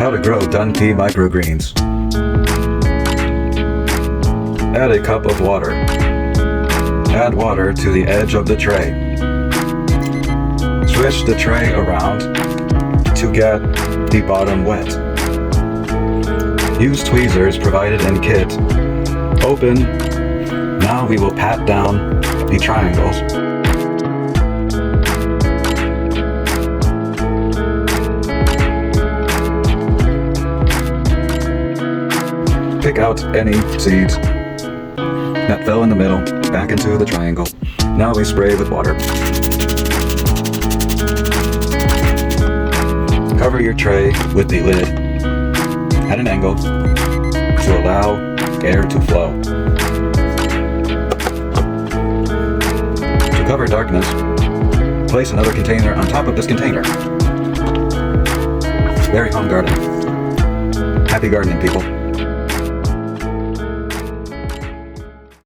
How to grow done pea microgreens. Add a cup of water. Add water to the edge of the tray. Switch the tray around to get the bottom wet. Use tweezers provided in kit. Open. Now we will pat down the triangles. Pick out any seeds that fell in the middle back into the triangle. Now we spray with water. Cover your tray with the lid at an angle to allow air to flow. To cover darkness, place another container on top of this container. Very home garden. Happy gardening, people.